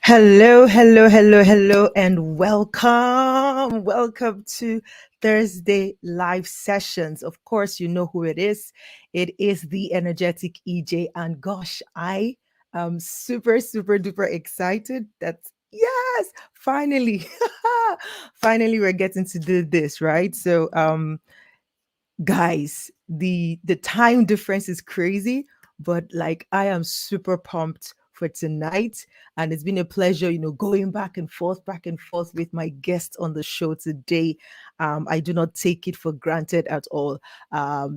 Hello, hello, hello, hello, and welcome. Welcome to Thursday live sessions. Of course, you know who it is. It is the energetic EJ. And gosh, I am super, super duper excited that, yes, finally, finally, we're getting to do this, right? So, guys, the time difference is crazy, but like I am super pumped for tonight, and it's been a pleasure, going back and forth with my guest on the show today. I do not take it for granted at all.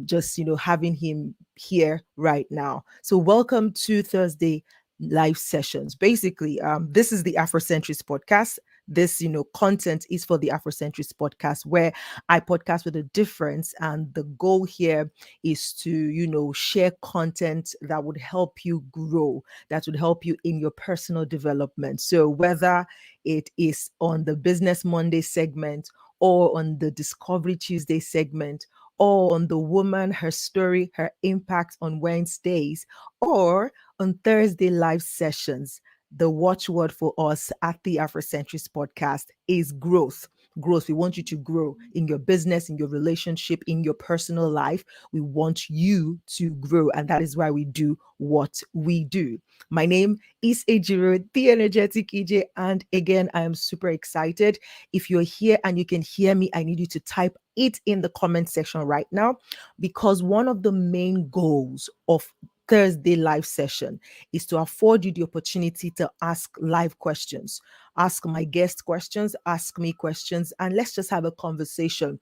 Just having him here right now. So welcome to Thursday live sessions. Basically, this is the Afrocentrist podcast. This content is for the Afrocentrist podcast, where I podcast with a difference. And the goal here is to, share content that would help you grow, that would help you in your personal development. So whether it is on the Business Monday segment, or on the Discovery Tuesday segment, or on the woman, her story, her impact on Wednesdays, or on Thursday live sessions, the watchword for us at the Afrocentrist podcast is growth. Growth. We want you to grow in your business, in your relationship, in your personal life. We want you to grow. And that is why we do what we do. My name is Ejiro, the energetic EJ. And again, I am super excited. If you're here and you can hear me, I need you to type it in the comment section right now, because one of the main goals of Thursday live session is to afford you the opportunity to ask live questions, ask my guest questions, ask me questions, and let's just have a conversation,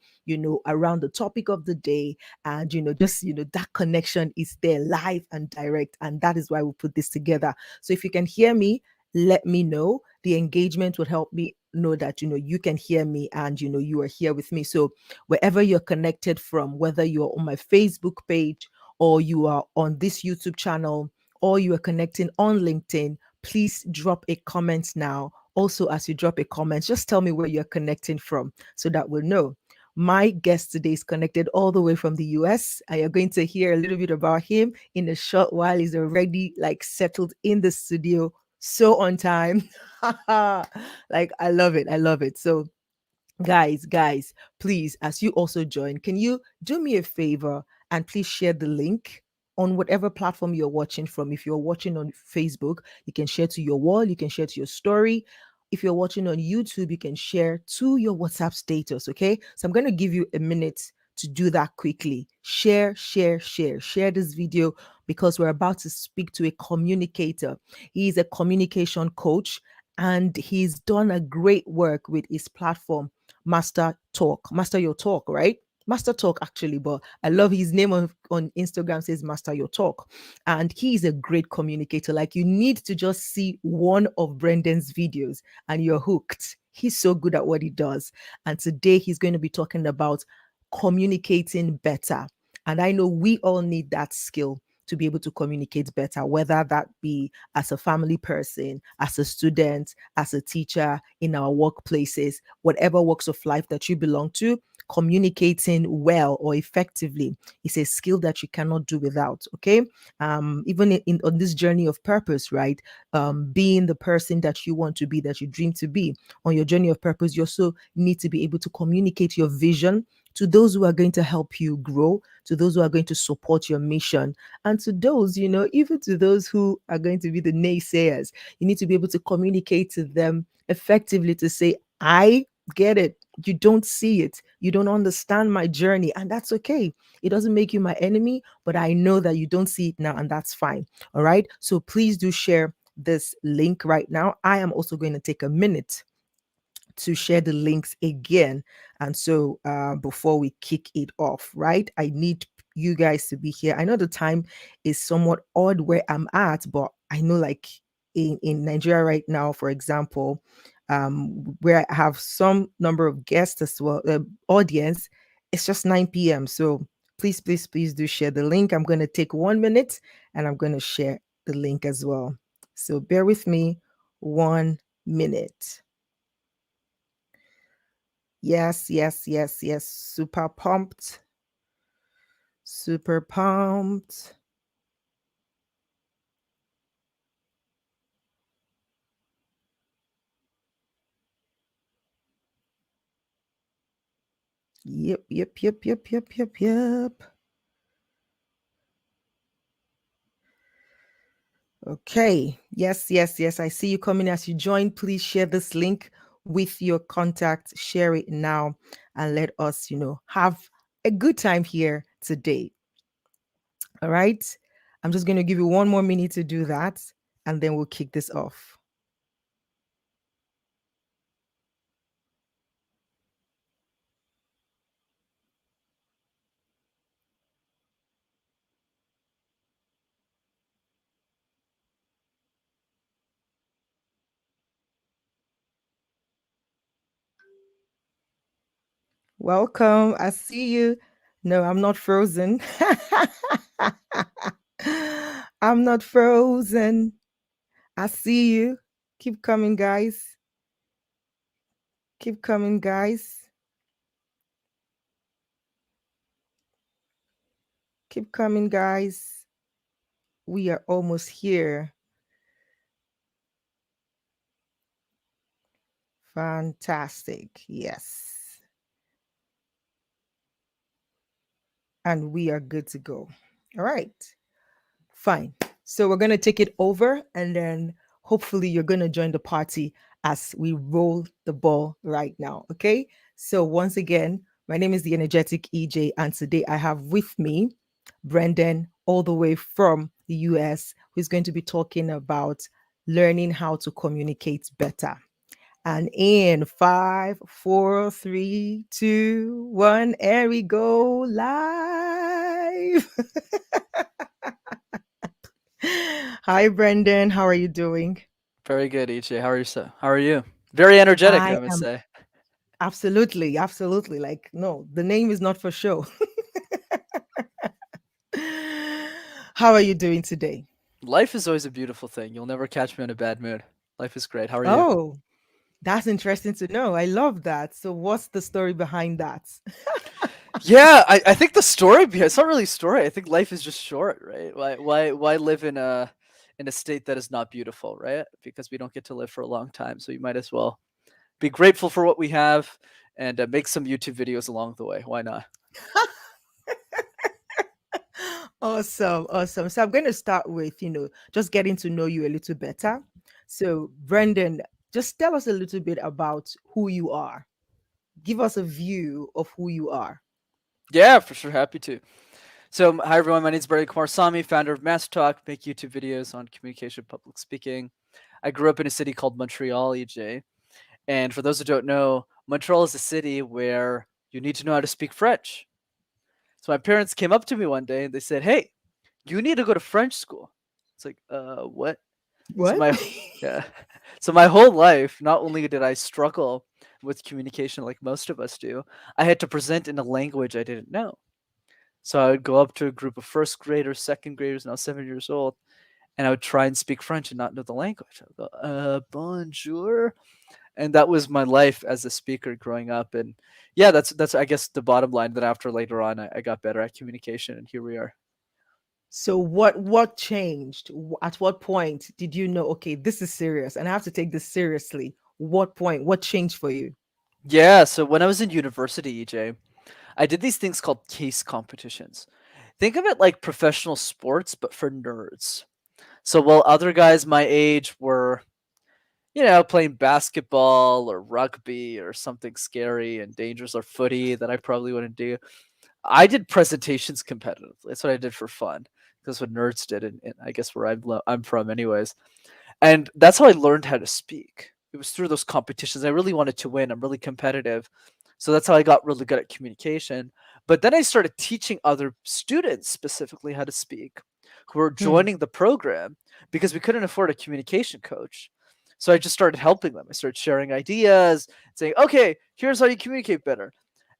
around the topic of the day. And, that connection is there live and direct. And that is why we put this together. So if you can hear me, let me know. The engagement would help me know that, you can hear me and, you are here with me. So wherever you're connected from, whether you're on my Facebook page, or you are on this YouTube channel, or you are connecting on LinkedIn, please drop a comment now. Also, as you drop a comment, just tell me where you're connecting from so that we'll know. My guest today is connected all the way from the US. And you're going to hear a little bit about him in a short while. He's already settled in the studio, so on time. Like, I love it. I love it. So guys, please, as you also join, can you do me a favor and please share the link on whatever platform you're watching from? If you're watching on Facebook, you can share to your wall, you can share to your story. If you're watching on YouTube, you can share to your WhatsApp status. Okay, so I'm going to give you a minute to do that quickly. Share this video, because we're about to speak to a communicator. He is a communication coach, and he's done a great work with his platform, Master Your Talk, right? Master Talk, actually, but I love his name on Instagram says Master Your Talk. And he's a great communicator. Like, you need to just see one of Brenden's videos and you're hooked. He's so good at what he does. And today he's going to be talking about communicating better. And I know we all need that skill to be able to communicate better, whether that be as a family person, as a student, as a teacher, in our workplaces, whatever walks of life that you belong to. Communicating well or effectively is a skill that you cannot do without. Okay, even on this journey of purpose, right? Being the person that you want to be, that you dream to be, on your journey of purpose, you also need to be able to communicate your vision to those who are going to help you grow, to those who are going to support your mission, and to those, even to those who are going to be the naysayers. You need to be able to communicate to them effectively to say, I get it. You don't see it. You don't understand my journey. And that's okay. It doesn't make you my enemy, but I know that you don't see it now, and that's fine. All right. So please do share this link right now. I am also going to take a minute to share the links again. And so before we kick it off, right, I need you guys to be here. I know the time is somewhat odd where I'm at, but I know, like, in Nigeria right now, for example, where I have some number of guests as well, audience, it's just 9 p.m. So please do share the link. I'm going to take 1 minute and I'm going to share the link as well. So bear with me 1 minute. Yes. Super pumped. Super pumped. Yep, yep, yep, yep, yep, yep, yep. Okay. Yes, yes, yes. I see you coming as you join. Please share this link with your contact. Share it now and let us, have a good time here today. All right. I'm just going to give you one more minute to do that and then we'll kick this off. Welcome. I see you. No, I'm not frozen. I'm not frozen. I see you. Keep coming, guys. Keep coming, guys. Keep coming, guys. We are almost here. Fantastic. Yes. And we are good to go. All right. Fine. So we're going to take it over and then hopefully you're going to join the party as we roll the ball right now. Okay. So once again, my name is the energetic EJ, and today I have with me Brenden, all the way from the US, who's going to be talking about learning how to communicate better. And in 5, 4, 3, 2, 1, and we go live. Hi, Brendan. How are you doing? Very good, EJ. How are you? Very energetic, I I must am say. absolutely, absolutely. Like, no, the name is not for show. How are you doing today? Life is always a beautiful thing. You'll never catch me in a bad mood. Life is great. How are you? Oh, that's interesting to know. I love that. So, what's the story behind that? Yeah, I think the story behind it's not really a story. I think life is just short, right? Why live in a state that is not beautiful, right? Because we don't get to live for a long time, so you might as well be grateful for what we have and make some YouTube videos along the way. Why not? Awesome, awesome. So, I'm going to start with, just getting to know you a little better. So, Brendan, just tell us a little bit about who you are. Give us a view of who you are. Yeah, for sure. Happy to. So, hi everyone. My name is Brenden Kumarasamy, founder of MasterTalk. Make YouTube videos on communication, public speaking. I grew up in a city called Montreal, EJ. And for those who don't know, Montreal is a city where you need to know how to speak French. So my parents came up to me one day and they said, "Hey, you need to go to French school." It's like, what? So What? my yeah. So my whole life, not only did I struggle with communication like most of us do, I had to present in a language I didn't know. So I would go up to a group of first graders, second graders, now 7 years old, and I would try and speak French and not know the language. I would go, bonjour, and that was my life as a speaker growing up. And yeah, that's I guess the bottom line. That after later on, I got better at communication, and here we are. So what changed? At what point did you know, okay, this is serious and I have to take this seriously? What point? What changed for you? Yeah, so when I was in university, EJ, I did these things called case competitions. Think of it like professional sports, but for nerds. So while other guys my age were, playing basketball or rugby or something scary and dangerous or footy that I probably wouldn't do, I did presentations competitively. That's what I did for fun. That's what nerds did, and I guess where I'm from, anyways. And that's how I learned how to speak. It was through those competitions. I really wanted to win. I'm really competitive. So that's how I got really good at communication. But then I started teaching other students specifically how to speak who were Hmm. joining the program because we couldn't afford a communication coach. So I just started helping them. I started sharing ideas, saying, okay, here's how you communicate better.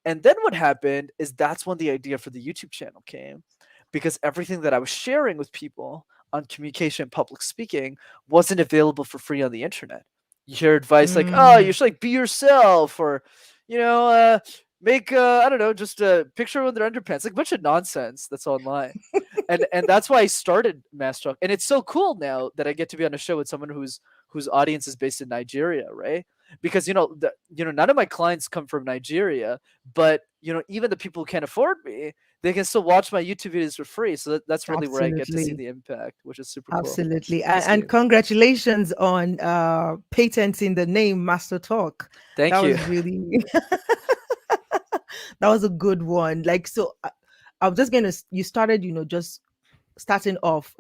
And then what happened is that's when the idea for the YouTube channel came because everything that I was sharing with people on communication and public speaking wasn't available for free on the internet. You hear advice like, "Oh, you Mm. should like be yourself," or you know, make I don't know, just a picture with their underpants, like a bunch of nonsense that's online. And that's why I started MassTalk, and it's so cool now that I get to be on a show with someone whose audience is based in Nigeria, right? because none of my clients come from Nigeria, but even the people who can't afford me, they can still watch my YouTube videos for free. So that's really where I get to see Absolutely. the impact, which is super cool Absolutely. to see. And congratulations on patenting the name MasterTalk. That Thank you. was really that was a good one. Like so I'm just gonna you started, just starting off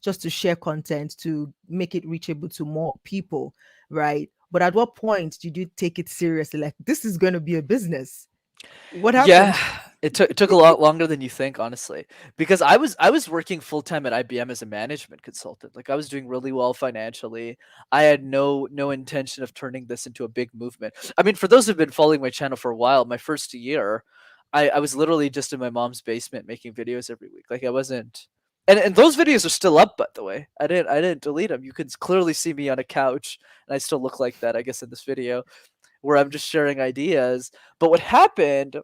just to share content to make it reachable to more people, right? But at what point did you take it seriously? Like this is gonna be a business. What Yeah, happened? it took a lot longer than you think, honestly, because I was working full time at IBM as a management consultant. Like I was doing really well financially. I had no intention of turning this into a big movement. I mean, for those who've been following my channel for a while, my first year, I was literally just in my mom's basement making videos every week. Like I wasn't, and those videos are still up, by the way. I didn't delete them. You can clearly see me on a couch, and I still look like that, I guess, in this video where I'm just sharing ideas. But what happened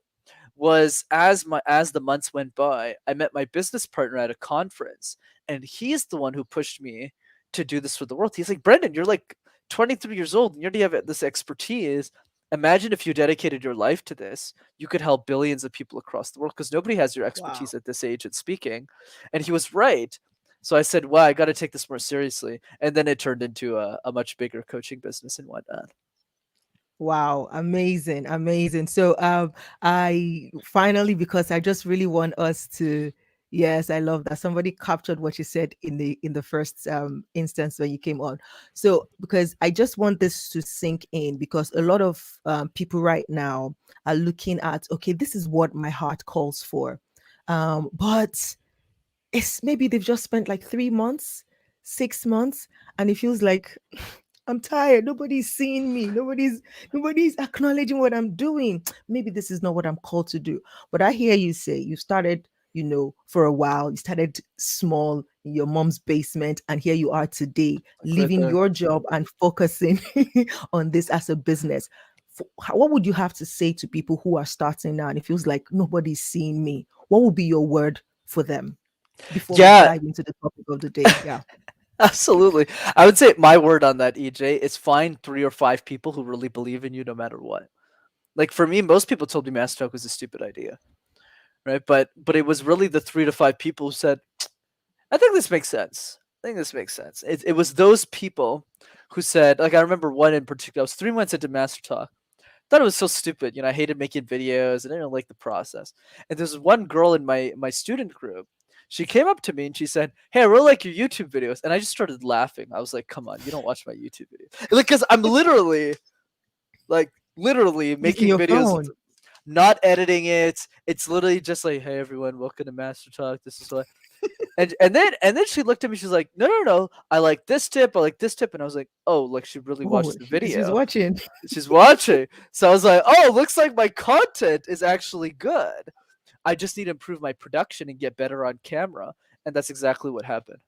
was, as the months went by, I met my business partner at a conference, and he's the one who pushed me to do this for the world. He's like, Brenden, you're like 23 years old and you already have this expertise. Imagine if you dedicated your life to this, you could help billions of people across the world because nobody has your Wow. expertise at this age at speaking. And he was right. So I said, wow, I got to take this more seriously. And then it turned into a much bigger coaching business and whatnot. Wow, amazing, amazing. So I finally, because I just really want us to, yes, I love that somebody captured what you said in the first instance when you came on. So because I just want this to sink in, because a lot of people right now are looking at, okay, this is what my heart calls for. But it's maybe they've just spent like 3 months, 6 months, and it feels like I'm tired. Nobody's seeing me. Nobody's acknowledging what I'm doing. Maybe this is not what I'm called to do. But I hear you say you started, for a while. You started small in your mom's basement, and here you are today, Like right leaving there. your job and focusing on this as a business. What would you have to say to people who are starting now and it feels like nobody's seeing me? What would be your word for them before we Yeah, dive into the topic of the day? Yeah. absolutely. I would say my word on that, EJ, is find 3 or 5 people who really believe in you no matter what. Like for me, most people told me MasterTalk was a stupid idea, right? But it was really the 3 to 5 people who said, I think this makes sense. I think this makes sense. It was those people who said, like I remember one in particular. I was 3 months into MasterTalk. Thought it was so stupid. I hated making videos and I didn't like the process. And there's one girl in my student group. She came up to me and she said, "Hey, I really like your YouTube videos." And I just started laughing. I was like, "Come on, you don't watch my YouTube videos." Like, because I'm literally Using making your videos, phone. not editing it. It's literally just like, "Hey everyone, welcome to Master Talk. This is what." And then she looked at me. She's like, "No, no, no. I like this tip. I like this tip." And I was like, "Oh, like she really Oh, watched the she's video. watching. She's watching." So I was like, "Oh, looks like my content is actually good. I just need to improve my production and get better on camera." And that's exactly what happened.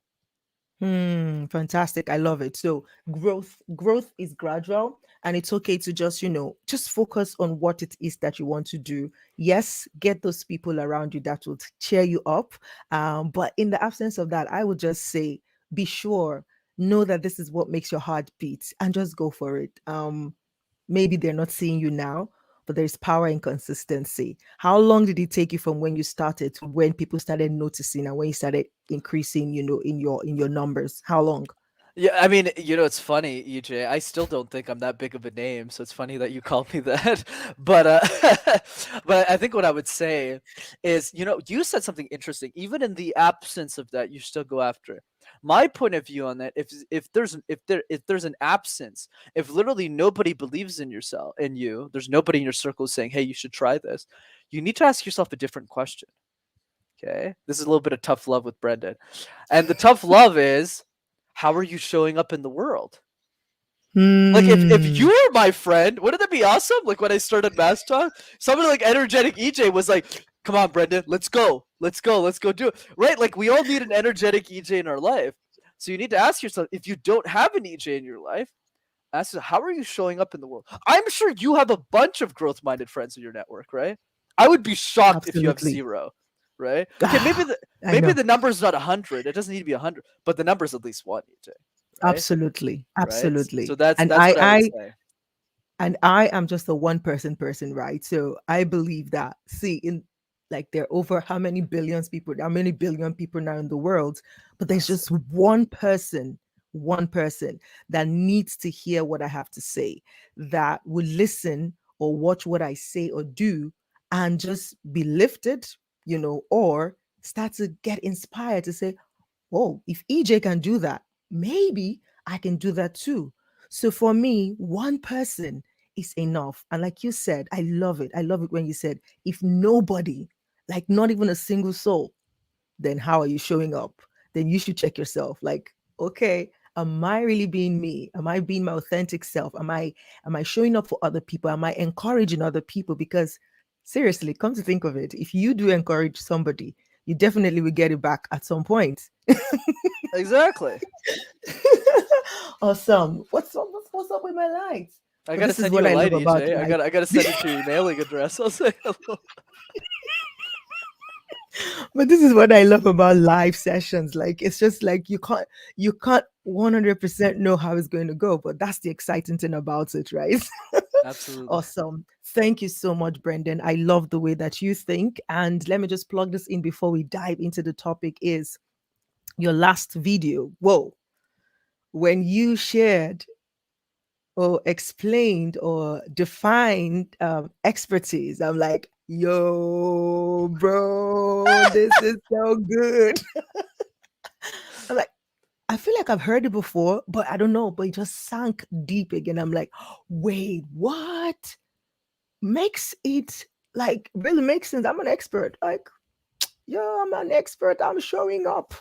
Fantastic. I love it. So growth is gradual, and it's okay to just, just focus on what it is that you want to do. Yes, get those people around you that will cheer you up. But in the absence of that, I would just say be sure, know that this is what makes your heart beat and just go for it. Maybe they're not seeing you now, but there's power in consistency. How long did it take you from when you started to when people started noticing and when you started increasing, in your numbers? How long? Yeah, I mean, it's funny, EJ. I still don't think I'm that big of a name, so it's funny that you called me that. But but I think what I would say is, you said something interesting. Even in the absence of that, you still go after it. My point of view on that, if there's an absence, if literally nobody believes in you, there's nobody in your circle saying, "Hey, you should try this." You need to ask yourself a different question. Okay, this is a little bit of tough love with Brendan, and the tough love is, how are you showing up in the world? Like if you Hmm. were my friend, wouldn't that be awesome? Like when I started Mass Talk, somebody like energetic EJ was like, "Come on, Brendan, let's go do it." Right? Like we all need an energetic EJ in our life. So you need to ask yourself, if you don't have an EJ in your life, ask yourself, how are you showing up in the world? I'm sure you have a bunch of growth-minded friends in your network, right? I would be shocked if you have Absolutely. zero, right? Okay, maybe Ah, the I maybe know. the number's not 100. It doesn't need to be 100, but the number's at least one, EJ, right? Absolutely. Right? So Absolutely. that's And that's I what I would I say. And I am just a one person, right? So I believe that, see, in like there are over how many billions people, how many billion people now in the world, but there's Massive. just one person that needs to hear what I have to say, that will listen or watch what I say or do and just be lifted, or start to get inspired to say, oh, if EJ can do that, maybe I can do that too. So for me, one person is enough. And like you said, I love it. I love it when you said, if nobody, like not even a single soul, then how are you showing up? Then you should check yourself. Like, okay, am I really being me? Am I being my authentic self? Am I showing up for other people? Am I encouraging other people? Because seriously, come to think of it, if you do encourage somebody, you definitely will get it back at some point. Exactly. Awesome. What's up with my lights? I But gotta this is send you what a I love light, about EJ. I life. gotta I gotta send it to your emailing address. I'll say hello. But this is what I love about live sessions. Like it's just like you can't 100% know how it's going to go, but that's the exciting thing about it, right? Absolutely. Awesome. Thank you so much, Brendan. I love the way that you think. And let me just plug this in before we dive into the topic is your last video. Whoa. When you shared or explained or defined expertise, I'm like, yo, bro, this is so good. I'm like, I feel like I've heard it before, but I don't know, but it just sank deep again. I'm like, wait, what makes it like really makes sense? I'm an expert. Like, yeah, I'm an expert. I'm showing up.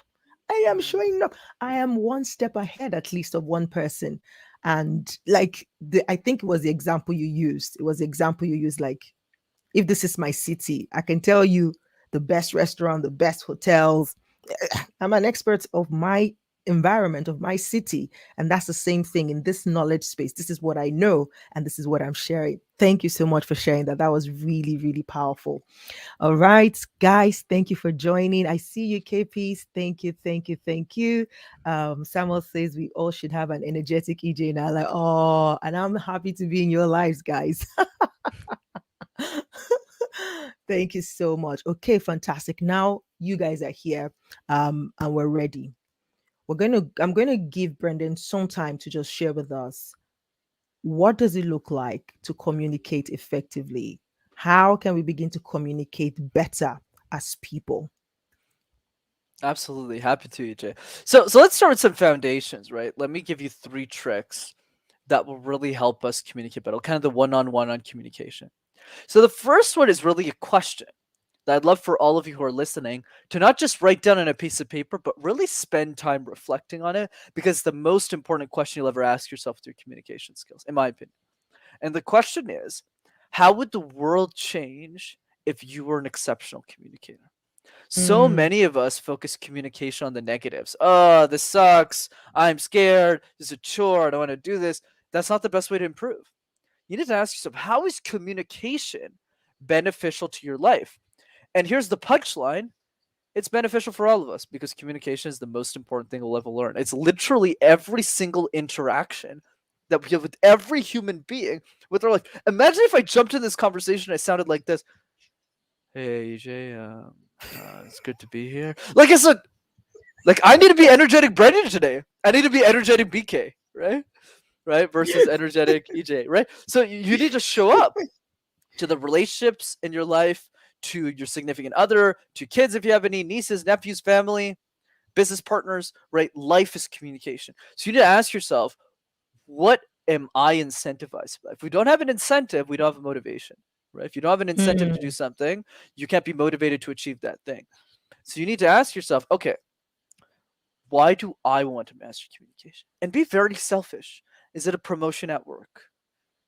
I am Mhm. showing up. I am one step ahead, at least, of one person. And like I think it was the example you used. It was the example you used. Like, if this is my city, I can tell you the best restaurant, the best hotels. I'm an expert of my environment, of my city. And that's the same thing in this knowledge space. This is what I know, and this is what I'm sharing. Thank you so much for sharing that. That was really, really powerful. All right, guys, thank you for joining. I see you, KPs. Thank you, thank you, thank you. Samuel says we all should have an energetic EJ now. Like, oh, and I'm happy to be in your lives, guys. Thank you so much. Okay, fantastic. Now you guys are here, and we're ready. I'm gonna give Brendan some time to just share with us what does it look like to communicate effectively? How can we begin to communicate better as people? Absolutely. Happy to, EJ. So let's start with some foundations, right? Let me give you three tricks that will really help us communicate better, kind of the one-on-one on communication. So the first one is really a question that I'd love for all of you who are listening to not just write down on a piece of paper, but really spend time reflecting on it, because it's the most important question you'll ever ask yourself through communication skills, in my opinion. And the question is, how would the world change if you were an exceptional communicator? So Mm, many of us focus communication on the negatives. Oh, this sucks. I'm scared. This is a chore. I don't want to do this. That's not the best way to improve. You need to ask yourself, how is communication beneficial to your life? And here's the punchline: it's beneficial for all of us, because communication is the most important thing we'll ever learn. It's literally every single interaction that we have with every human being with our life. Imagine if I jumped in this conversation, I sounded like this. Hey, EJ, it's good to be here. Like I said, like I need to be energetic Brendan today. I need to be energetic BK, right? Right? Versus energetic EJ, right? So you need to show up to the relationships in your life, to your significant other, to kids if you have any, nieces, nephews, family, business partners, right? Life is communication. So you need to ask yourself, what am I incentivized by? If we don't have an incentive, we don't have a motivation, right? If you don't have an incentive to do mm, something, you can't be motivated to achieve that thing. So you need to ask yourself, okay, why do I want to master communication? And be very selfish. Is it a promotion at work?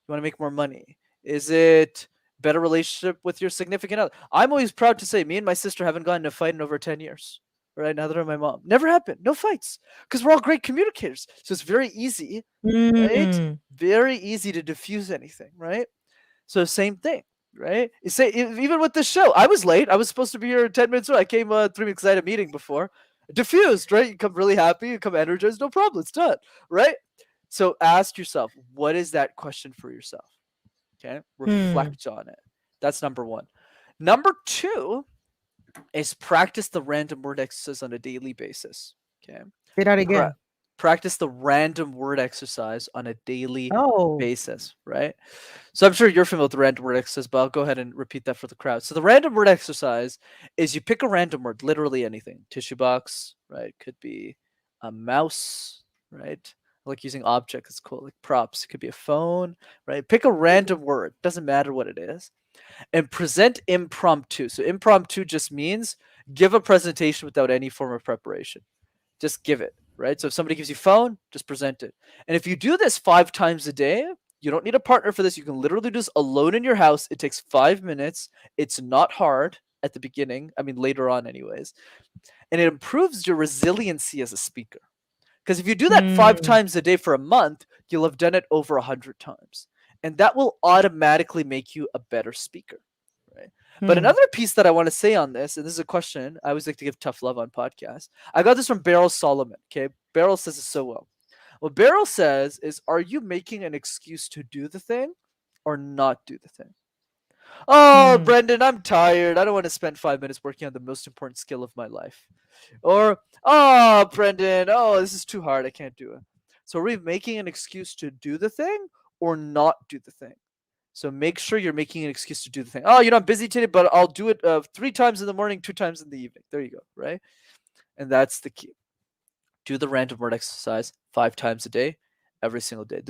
You want to make more money? Is it better relationship with your significant other? I'm always proud to say me and my sister haven't gotten in a fight in over 10 years. Right? Neither have my mom. Never happened. No fights. Because we're all great communicators. So it's very easy, right? mm. Very easy to diffuse anything, right? So same thing, right? You say even with this show, I was late. I was supposed to be here 10 minutes early. I came 3 minutes because I had a meeting before. Diffused, right? You come really happy, you come energized, no problem, it's done, right? So ask yourself, what is that question for yourself? Okay, Hmm. reflect on it. That's number one. Number two is practice the random word exercise on a daily basis. Okay, Say that pra- again. practice the random word exercise on a daily Oh. basis, right? So I'm sure you're familiar with the random word exercise, but I'll go ahead and repeat that for the crowd. So the random word exercise is you pick a random word, literally anything. Tissue box, right? Could be a mouse, right? I like using objects, it's cool. Like props, it could be a phone, right? Pick a random word, doesn't matter what it is, and present impromptu. So impromptu just means give a presentation without any form of preparation. Just give it, right? So if somebody gives you phone, just present it. And if you do this 5 times a day, you don't need a partner for this. You can literally do this alone in your house. It takes 5 minutes. It's not hard at the beginning. I mean, later on, anyways. And it improves your resiliency as a speaker. Because if you do that five Hmm. times a day for a month, you'll have done it over 100 times. And that will automatically make you a better speaker. Right. But Hmm. another piece that I want to say on this, and this is a question I always like to give tough love on podcasts. I got this from Beryl Solomon. Okay. Beryl says it so well. What Beryl says is, are you making an excuse to do the thing or not do the thing? Oh, Hmm. Brenden, I'm tired. I don't want to spend 5 minutes working on the most important skill of my life. Or, oh, Brenden, oh, this is too hard. I can't do it. So are we making an excuse to do the thing or not do the thing? So make sure you're making an excuse to do the thing. Oh, I'm busy today, but I'll do it 3 times in the morning, 2 times in the evening. There you go, right? And that's the key. Do the random word exercise 5 times a day, every single day.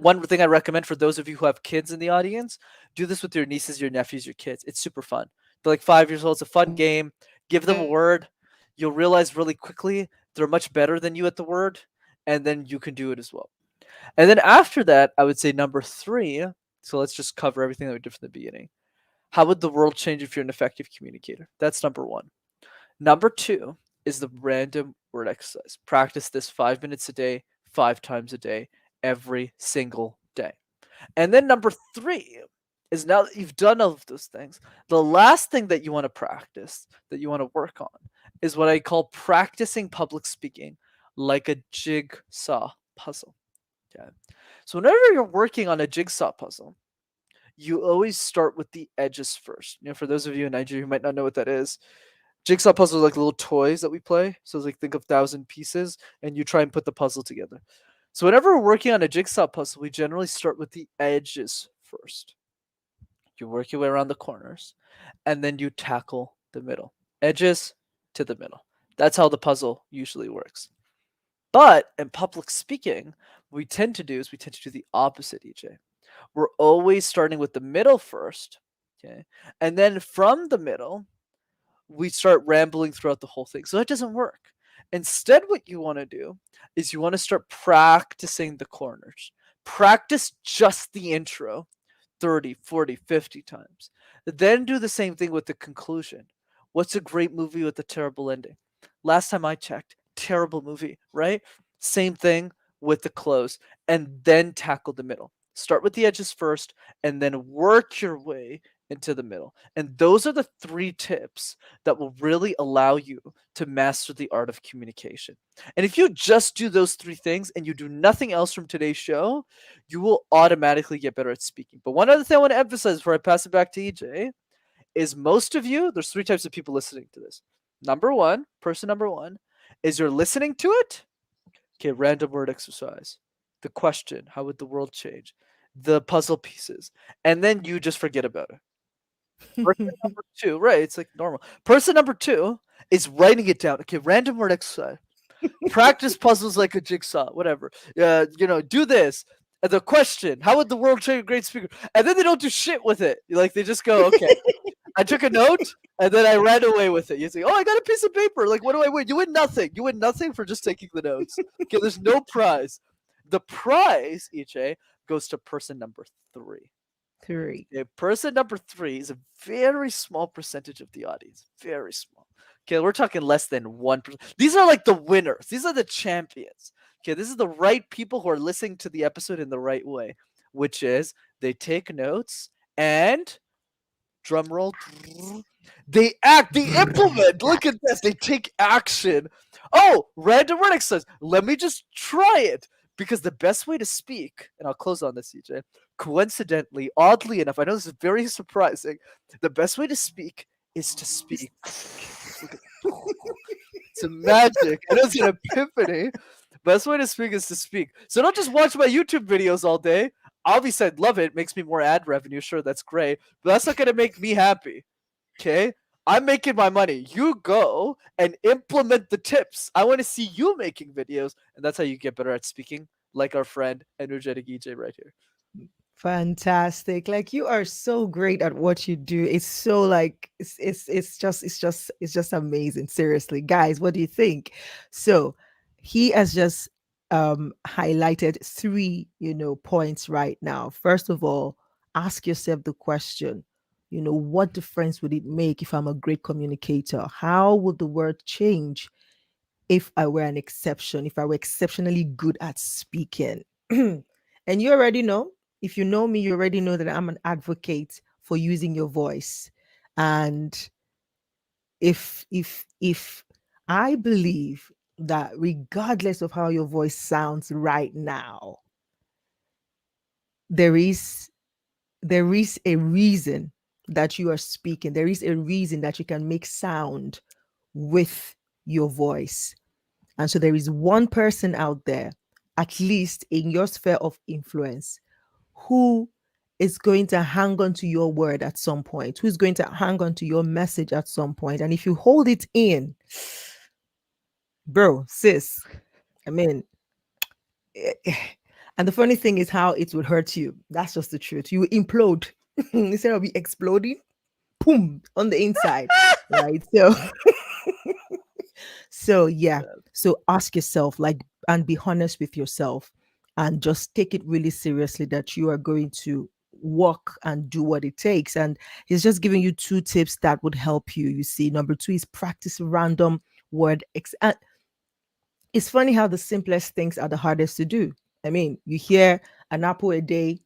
One thing I recommend for those of you who have kids in the audience, do this with your nieces, your nephews, your kids. It's super fun. They're like 5 years old. It's a fun game. Give them a word. You'll realize really quickly they're much better than you at the word, and then you can do it as well. And then after that, I would say number three. So let's just cover everything that we did from the beginning. How would the world change if you're an effective communicator? That's number one. Number two is the random word exercise. Practice this 5 minutes a day, 5 times a day, every single day. And then number three is, now that you've done all of those things, the last thing that you want to practice, that you want to work on, is what I call practicing public speaking like a jigsaw puzzle. Okay. So whenever you're working on a jigsaw puzzle, you always start with the edges first. For those of you in Nigeria who might not know what that is, jigsaw puzzles are like little toys that we play. So it's like, think of 1,000 pieces, and you try and put the puzzle together. So whenever we're working on a jigsaw puzzle, we generally start with the edges first. You work your way around the corners, and then you tackle the middle. Edges to the middle. That's how the puzzle usually works. But in public speaking, what we tend to do is we tend to do the opposite, EJ. We're always starting with the middle first, okay? And then from the middle, we start rambling throughout the whole thing. So that doesn't work. Instead, what you want to do is you want to start practicing the corners. Practice just the intro 30, 40, 50 times. Then do the same thing with the conclusion. What's a great movie with a terrible ending? Last time I checked, terrible movie, right? Same thing with the close, and then tackle the middle. Start with the edges first, and then work your way into the middle. And those are the three tips that will really allow you to master the art of communication. And if you just do those three things and you do nothing else from today's show, you will automatically get better at speaking. But one other thing I want to emphasize before I pass it back to EJ is, most of you, there's three types of people listening to this. Person number one, is you're listening to it. Okay, random word exercise. The question, how would the world change? The puzzle pieces. And then you just forget about it. Person number two, right? It's like normal. Person number two is writing it down. Okay, random word exercise. Practice puzzles like a jigsaw, whatever. Do this. The question, how would the world change a great speaker? And then they don't do shit with it. Like, they just go, okay, I took a note and then I ran away with it. You say, oh, I got a piece of paper. Like, what do I win? You win nothing. You win nothing for just taking the notes. Okay, there's no prize. The prize, EJ, goes to person number three. Three. Okay, person number three is a very small percentage of the audience. Very small. Okay, we're talking less than 1%. These are like the winners. These are the champions. Okay, this is the right people who are listening to the episode in the right way, which is they take notes and, drum roll, they act, they implement. Look at this. They take action. Oh, random word exercise. Let me just try it. Because the best way to speak, and I'll close on this, EJ, coincidentally, oddly enough, I know this is very surprising, the best way to speak is to speak. Just look at it's a magic. I know it's an epiphany. Best way to speak is to speak. So don't just watch my YouTube videos all day. Obviously, I'd love it. It makes me more ad revenue. Sure, that's great. But that's not going to make me happy. Okay? I'm making my money. You go and implement the tips. I want to see you making videos. And that's how you get better at speaking, like our friend, Energetic EJ, right here. Fantastic. Like you are so great at what you do. It's so like it's just amazing. Seriously. Guys, what do you think? So, he has just highlighted three, points right now. First of all, ask yourself the question, what difference would it make if I'm a great communicator? How would the world change if I were an exception, if I were exceptionally good at speaking? And you already know, if you know me, you already know that I'm an advocate for using your voice. And if I believe that regardless of how your voice sounds right now, there is a reason that you are speaking. There is a reason that you can make sound with your voice. And so there is one person out there, at least in your sphere of influence, who is going to hang on to your word at some point, who's going to hang on to your message at some point. And if you hold it in, bro, sis, I mean, and the funny thing is how it will hurt you. That's just the truth. You will implode instead of be exploding, boom, on the inside, right? So yeah. Yeah. So ask yourself, like, and be honest with yourself, and just take it really seriously that you are going to work and do what it takes. And he's just giving you two tips that would help you. You see, number two is practice random and it's funny how the simplest things are the hardest to do. I mean, you hear an apple a day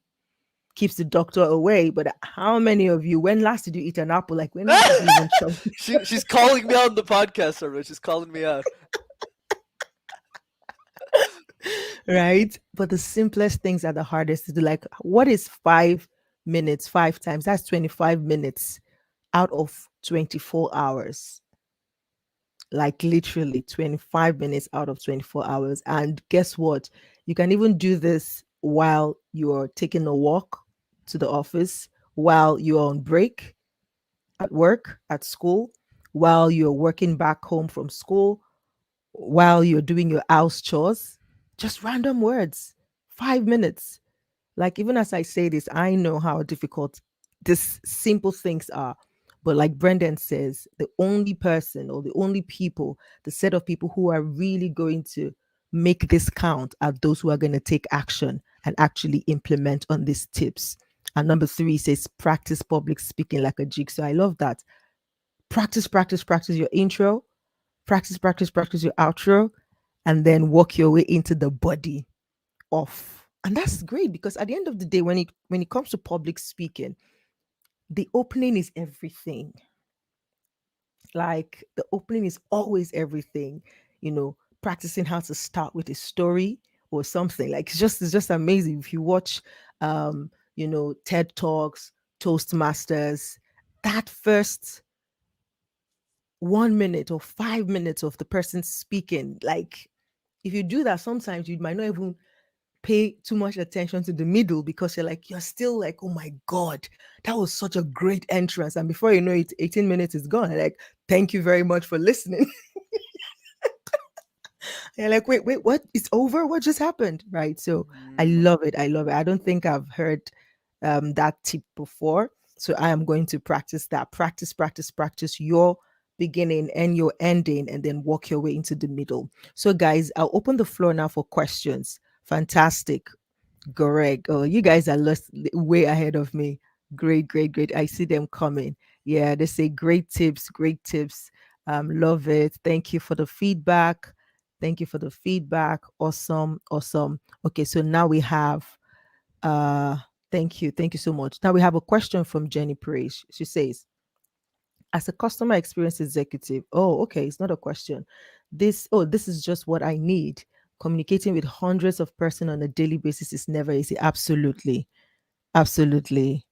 keeps the doctor away, but how many of you, when last did you eat an apple? Like, when last did you even chop? She's calling me out on the podcast, Sarah. She's calling me out. Right? But the simplest things are the hardest to do. Like, what is 5 minutes, five times? That's 25 minutes out of 24 hours. Like, literally 25 minutes out of 24 hours. And guess what? You can even do this while you're taking a walk to the office, while you're on break at work, at school, while you're working back home from school, while you're doing your house chores. Just random words, 5 minutes. Like, even as I say this, I know how difficult these simple things are. But like Brendan says, the only person or the only people, the set of people who are really going to make this count are those who are going to take action and actually implement on these tips. And number three says practice public speaking like a jigsaw. I love that. Practice, practice, practice your intro, practice, practice, practice your outro, and then work your way into the body of. And that's great because at the end of the day, when it comes to public speaking, the opening is everything. Like, the opening is always everything. Practicing how to start with a story or something. Like, it's just amazing. If you watch TED Talks, Toastmasters, that first 1 minute or 5 minutes of the person speaking, like, if you do that, sometimes you might not even pay too much attention to the middle because you're still like, oh my God, that was such a great entrance. And before you know it, 18 minutes is gone. Like, thank you very much for listening. You're like, wait, what? It's over? What just happened? Right. So I Mm. love it. I love it. I don't think I've heard that tip before. So I am going to practice that. Practice, practice, practice your beginning and your ending, and then walk your way into the middle. So, guys, I'll open the floor now for questions. Fantastic. Greg. Oh, you guys are way ahead of me. Great, great, great. I see them coming. Yeah, they say great tips, great tips. Love it. Thank you for the feedback. Thank you for the feedback. Awesome, awesome. Okay, so now we have thank you so much. Now we have a question from Jenny Praise. She says, as a customer experience executive, oh, okay, it's not a question. This is just what I need. Communicating with hundreds of person on a daily basis is never easy. Absolutely. Absolutely.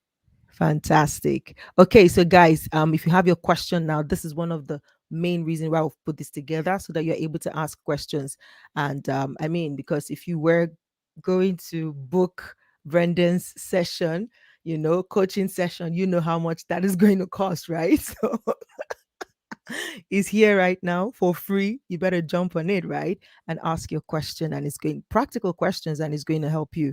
Fantastic. Okay, so guys, if you have your question now, this is one of the main reason why I've put this together so that you're able to ask questions. And I mean, because if you were going to book Brendan's session, coaching session, you know how much that is going to cost, right? So is here right now for free. You better jump on it, right? And ask your question. And it's going practical questions and it's going to help you,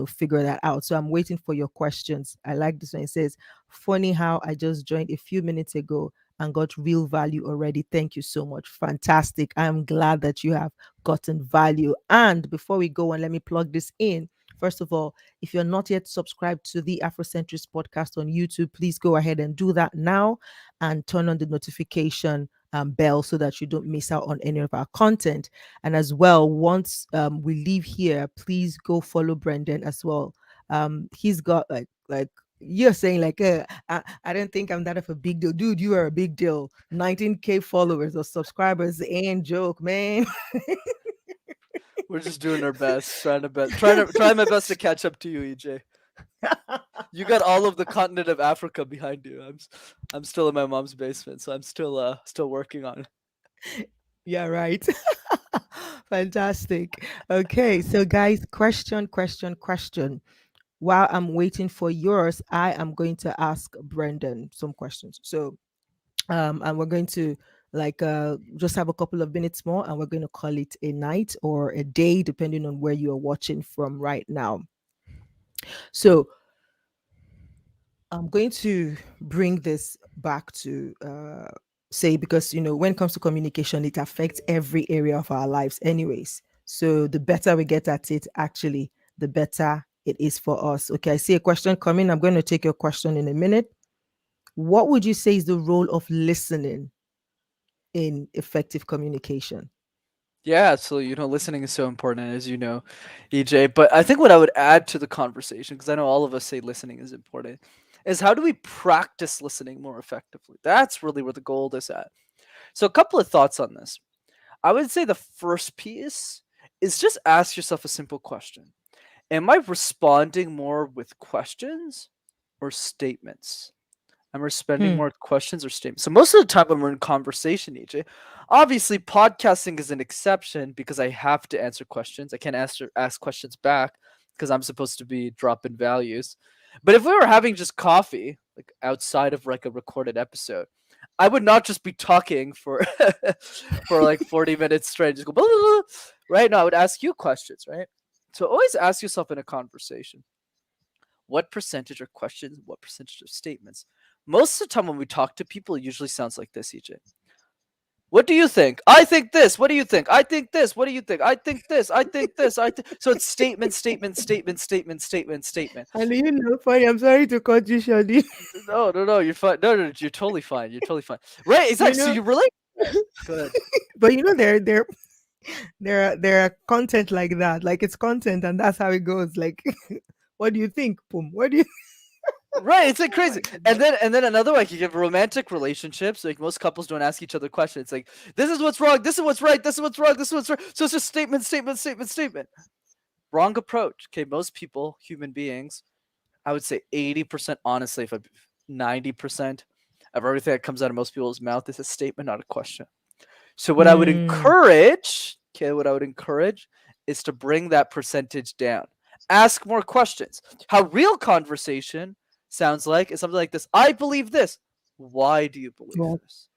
figure that out. So I'm waiting for your questions. I like this one. It says, funny how I just joined a few minutes ago and got real value already. Thank you so much. Fantastic. I'm glad that you have gotten value. And before we go on, let me plug this in. First of all, if you're not yet subscribed to the Afrocentrist podcast on YouTube, please go ahead and do that now and turn on the notification bell so that you don't miss out on any of our content. And as well, once we leave here, please go follow Brenden as well. He's got like you're saying like I don't think I'm that of a big deal, dude. You are a big deal. 19K followers or subscribers ain't joke, man. We're just doing our best, trying my best to catch up to you, EJ. You got all of the continent of Africa behind you. I'm still in my mom's basement, so I'm still working on it. Yeah, right. Fantastic. Okay, so guys, question. While I'm waiting for yours, I am going to ask Brendan some questions. So, and we're going to just have a couple of minutes more, and we're going to call it a night or a day, depending on where you are watching from right now. So, I'm going to bring this back to say because when it comes to communication, it affects every area of our lives, anyways. So the better we get at it, actually, the better it is for us. Okay, I see a question coming. I'm going to take your question in a minute. What would you say is the role of listening in effective communication? Yeah, so listening is so important, as you know, EJ. But I think what I would add to the conversation, because I know all of us say listening is important, is how do we practice listening more effectively? That's really where the gold is at. So a couple of thoughts on this. I would say the first piece is just ask yourself a simple question. Am I responding more with questions or statements? Am I spending Hmm. more questions or statements? So most of the time when we're in conversation, EJ, obviously podcasting is an exception because I have to answer questions. I can't ask questions back because I'm supposed to be dropping values. But if we were having just coffee, like outside of like a recorded episode, I would not just be talking for for like 40 minutes straight, just go blah, blah, blah, right? No, I would ask you questions, right? So always ask yourself in a conversation, what percentage are questions, what percentage are statements? Most of the time when we talk to people, it usually sounds like this, EJ. What do you think? I think this. What do you think? I think this. What do you think? I think this. I think this. So it's statement, statement, statement, statement, statement, statement. And funny, I'm sorry to cut you, Shadi. No, no, no. You're fine. No, no, you're totally fine. You're totally fine. Right? you Exactly. So know, you relate. Go ahead. but there are content like that. Like it's content, and that's how it goes. Like, what do you think, Pum? What do you? Right, it's like Oh my crazy. And goodness. then another one, you have romantic relationships. Like most couples don't ask each other questions. It's like, this is what's wrong, this is what's right, this is what's wrong, this is what's right. So it's just statement, statement, statement, statement. Wrong approach. Okay, most people, human beings, I would say 80%, honestly, if 90% of everything that comes out of most people's mouth is a statement, not a question. So Hmm. what I would encourage is to bring that percentage down. Ask more questions. How real conversation sounds like is something like this. I believe this. Why do you believe Well, this?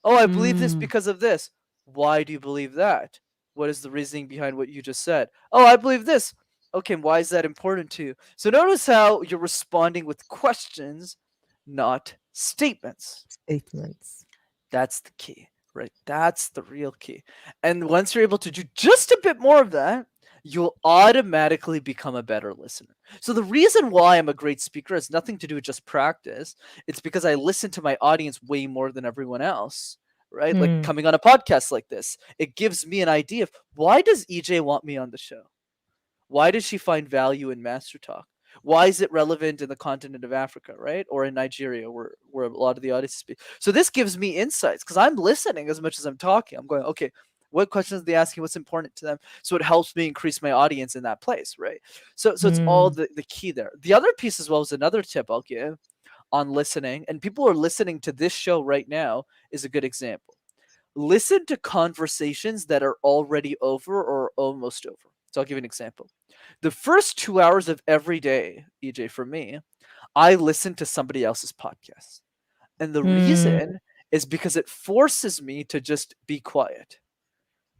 Oh, I believe this mm, because of this. Why do you believe that? What is the reasoning behind what you just said? Oh, I believe this. Okay, why is that important to you? So notice how you're responding with questions, not statements. statements. That's the key, right? That's the real key. And once you're able to do just a bit more of that, you'll automatically become a better listener. So the reason why I'm a great speaker has nothing to do with just practice. It's because I listen to my audience way more than everyone else, right? Like Hmm. coming on a podcast like this, it gives me an idea of why does EJ want me on the show? Why does she find value in MasterTalk? Why is it relevant in the continent of Africa, right? Or in Nigeria, where a lot of the audience speak. So this gives me insights because I'm listening as much as I'm talking. I'm going, okay, What questions are they asking? What's important to them? So it helps me increase my audience in that place, right? So it's all Mm. the key there. The other piece as well is another tip I'll give on listening, and people are listening to this show right now is a good example. Listen to conversations that are already over or almost over. So I'll give you an example. The first 2 hours of every day, EJ, for me, I listen to somebody else's podcast. And the Mm. reason is because it forces me to just be quiet.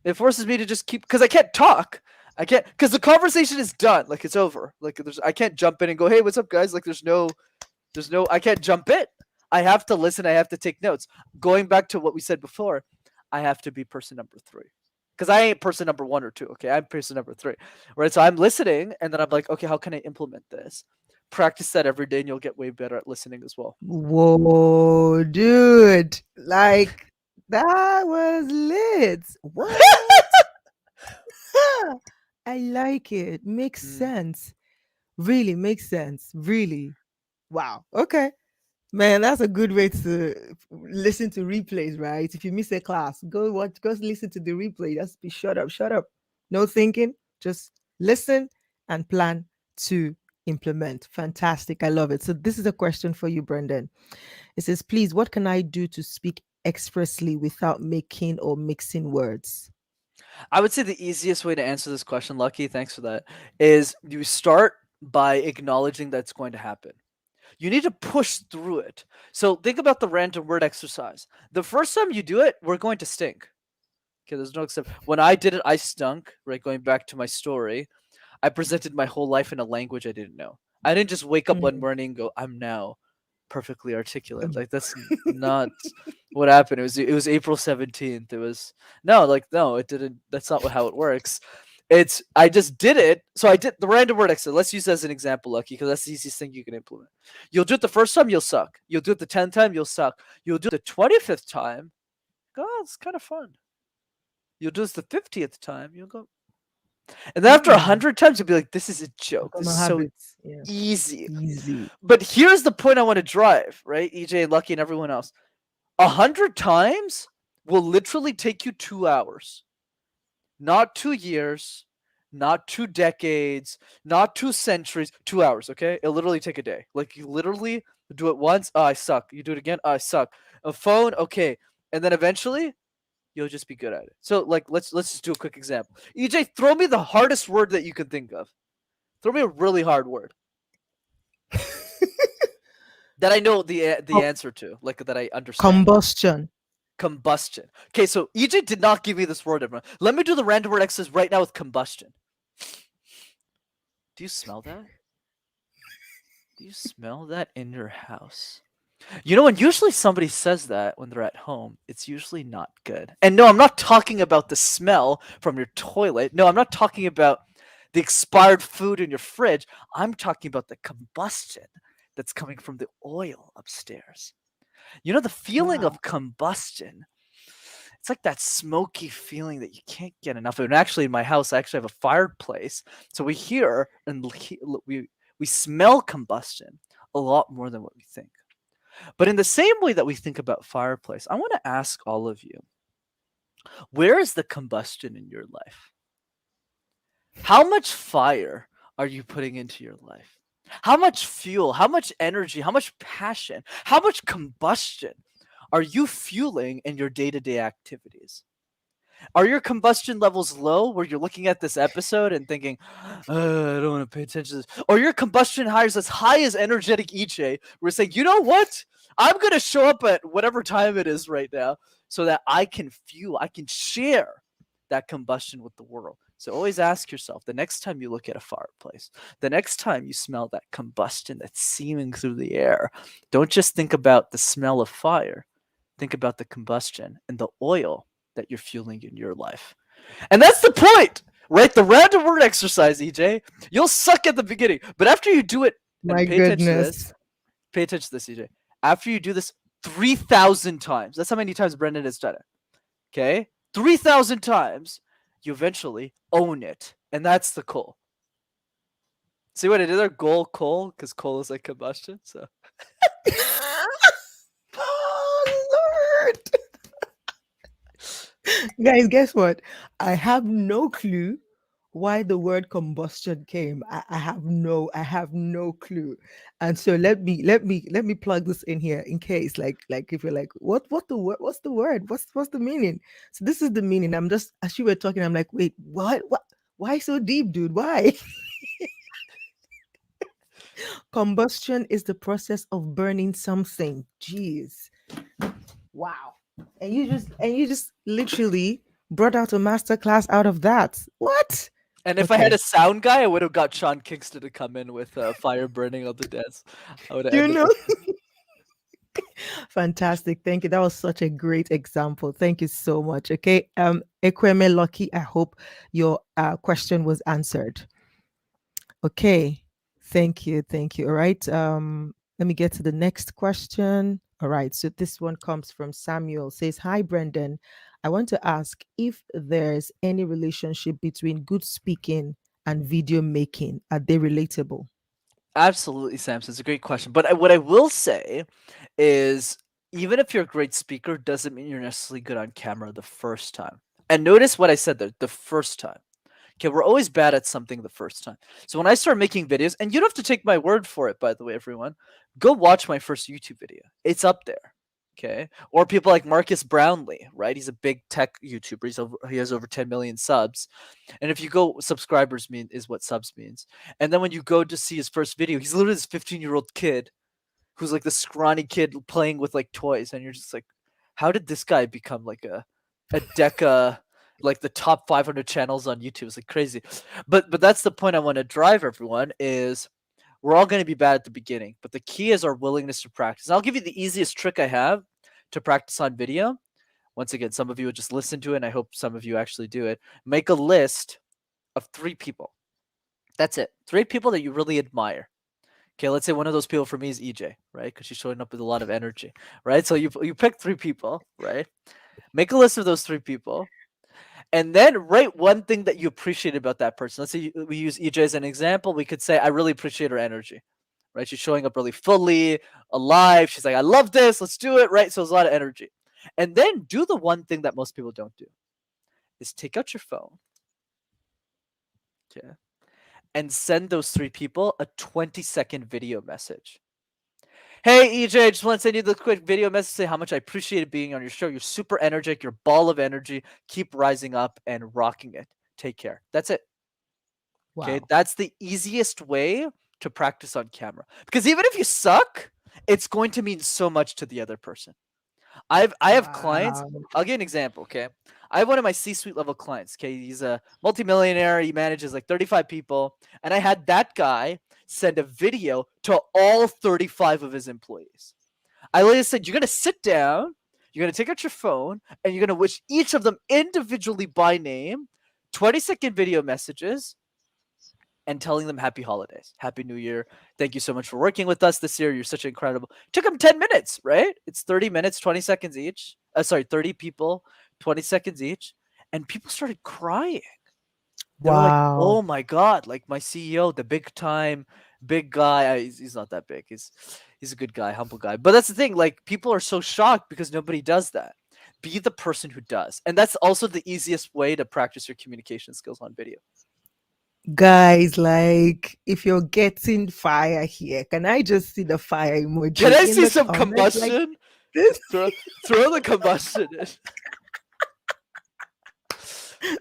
It forces me to just keep, because I can't talk. I can't, because the conversation is done. Like it's over. Like I can't jump in and go, hey, what's up, guys? Like I can't jump in. I have to listen. I have to take notes. Going back to what we said before, I have to be person number three. Because I ain't person number one or two. Okay. I'm person number three. Right. So I'm listening and then I'm like, okay, how can I implement this? Practice that every day and you'll get way better at listening as well. Whoa, dude. Like, that was lit. What? I like it. Makes Mm. sense. Really makes sense. Really. Wow. Okay. Man, that's a good way to listen to replays, right? If you miss a class, go listen to the replay. Just be shut up. No thinking, just listen and plan to implement. Fantastic. I love it. So this is a question for you, Brendan. It says, please, what can I do to speak expressly without making or mixing words? I would say the easiest way to answer this question, Lucky, thanks for that, is you start by acknowledging that it's going to happen. You need to push through it. So think about the random word exercise. The first time you do it, we're going to stink. Okay, there's no except. When I did it, I stunk, right? Going back to my story, I presented my whole life in a language I didn't know. I didn't just wake up one Mm. morning and go, I'm now perfectly articulate. Like that's not what happened. It was April 17th. It was no, it didn't. That's not how it works. It's I just did it. So I did the random word exercise. Let's use that as an example, Lucky, because that's the easiest thing you can implement. You'll do it the first time, you'll suck. You'll do it the 10th time, you'll suck. You'll do it the 25th time. God, it's kind of fun. You'll do this the 50th time, you'll go. And then after a Mm. hundred times, you'll be like, this is a joke. Become This a is so habit. Yeah. easy. Easy. But here's the point I want to drive, right? EJ, Lucky, and everyone else. 100 times will literally take you 2 hours, not 2 years, not 2 decades, not 2 centuries. 2 hours, okay? It'll literally take a day. Like you literally do it once, oh, I suck. You do it again, oh, I suck. A phone, okay, and then eventually you'll just be good at it. So like let's just do a quick example. EJ, throw me the hardest word that you can think of. Throw me a really hard word that I know the Com- answer to, like that I understand. Combustion. Combustion. Okay, so EJ did not give me this word, everyone. Let me do the random word exercise right now with combustion. Do you smell that? Do you smell that in your house? You know, when usually somebody says that when they're at home, it's usually not good. And no, I'm not talking about the smell from your toilet. No, I'm not talking about the expired food in your fridge. I'm talking about the combustion that's coming from the oil upstairs. You know, the feeling Wow. of combustion, it's like that smoky feeling that you can't get enough of. And actually, in my house, I actually have a fireplace, so we hear and we smell combustion a lot more than what we think. But in the same way that we think about fireplace, I want to ask all of you, where is the combustion in your life? How much fire are you putting into your life? How much fuel, how much energy, how much passion, how much combustion are you fueling in your day to day activities? Are your combustion levels low where you're looking at this episode and thinking, I don't want to pay attention to this? Or your combustion hires as high as energetic EJ, we're saying, you know what? I'm going to show up at whatever time it is right now so that I can fuel, I can share that combustion with the world. So always ask yourself the next time you look at a fireplace, the next time you smell that combustion that's seeming through the air, don't just think about the smell of fire. Think about the combustion and the oil that you're fueling in your life. And that's the point, right? The random word exercise, EJ. You'll suck at the beginning, but after you do it, and My goodness. pay attention to this, EJ. After you do this 3,000 times, that's how many times Brenden has done it. Okay? 3,000 times, you eventually own it. And that's the goal. See what I did there? Goal, coal, because coal is like combustion. So Oh, Lord. Guys, guess what? I have no clue why the word combustion came. I have no clue. And so let me plug this in here in case like if you're like, what the word, what's the word? What's the meaning? So this is the meaning. I'm just as you were talking, I'm like, wait, what why so deep, dude? Why? Combustion is the process of burning something. Jeez. Wow. And you just literally brought out a master class out of that. What? And if I had Okay. a sound guy, I would have got Sean Kingston to come in with fire burning on the dance. I would have You ended know, it. fantastic. Thank you. That was such a great example. Thank you so much. Okay. Ekweme Lucky, I hope your question was answered. Okay. Thank you. Thank you. All right. Let me get to the next question. All right. So this one comes from Samuel. Says, "Hi, Brendan. I want to ask if there's any relationship between good speaking and video making. Are they relatable?" Absolutely, Samson. It's a great question. But what I will say is, even if you're a great speaker, doesn't mean you're necessarily good on camera the first time. And notice what I said there, the first time. Okay, we're always bad at something the first time. So when I start making videos, and you don't have to take my word for it, by the way, everyone, go watch my first YouTube video. It's up there. Okay. Or people like Marcus Brownlee, right? He's a big tech YouTuber. He has over 10 million subs. And if you go, subscribers mean is what subs means. And then when you go to see his first video, he's literally this 15-year-old kid who's like the scrawny kid playing with like toys. And you're just like, how did this guy become like a deca, like the top 500 channels on YouTube? It's like crazy. But that's the point I want to drive everyone is we're all going to be bad at the beginning, but the key is our willingness to practice. I'll give you the easiest trick I have to practice on video. Once again, some of you would just listen to it, and I hope some of you actually do it. Make a list of 3 people. That's it. 3 people that you really admire. Okay, let's say one of those people for me is EJ, right? Because she's showing up with a lot of energy, right? So you pick 3 people, right? Make a list of those 3 people, and then write one thing that you appreciate about that person. Let's say we use EJ as an example. We could say, I really appreciate her energy, right? She's showing up really fully, alive. She's like, I love this. Let's do it, right? So there's a lot of energy. And then do the one thing that most people don't do is take out your phone, okay, and send those 3 people a 20-second video message. Hey, EJ, I just want to send you the quick video message to say how much I appreciated being on your show. You're super energetic. You're a ball of energy. Keep rising up and rocking it. Take care. That's it. Okay, Wow. that's the easiest way to practice on camera. Because even if you suck, it's going to mean so much to the other person. I have clients. Wow. I'll give you an example, okay? I have one of my C-suite level clients, okay? He's a multimillionaire. He manages like 35 people, and I had that guy send a video to all 35 of his employees. I literally said, "You're gonna sit down, you're gonna take out your phone, and you're gonna wish each of them individually by name 20-second video messages and telling them happy holidays, happy new year. Thank you so much for working with us this year. You're such incredible." Took them 10 minutes, right? It's 30 minutes, 20 seconds each. Sorry, 30 people, 20 seconds each. And people started crying. They were like, Wow. "Oh my god, like my CEO, the big time, big guy." He's not that big. He's a good guy, humble guy. But that's the thing. Like people are so shocked because nobody does that. Be the person who does. And that's also the easiest way to practice your communication skills on video. Guys, like if you're getting fire here, can I just see the fire Can emoji I in see the some comments? Like combustion? this Throw throw the combustion in.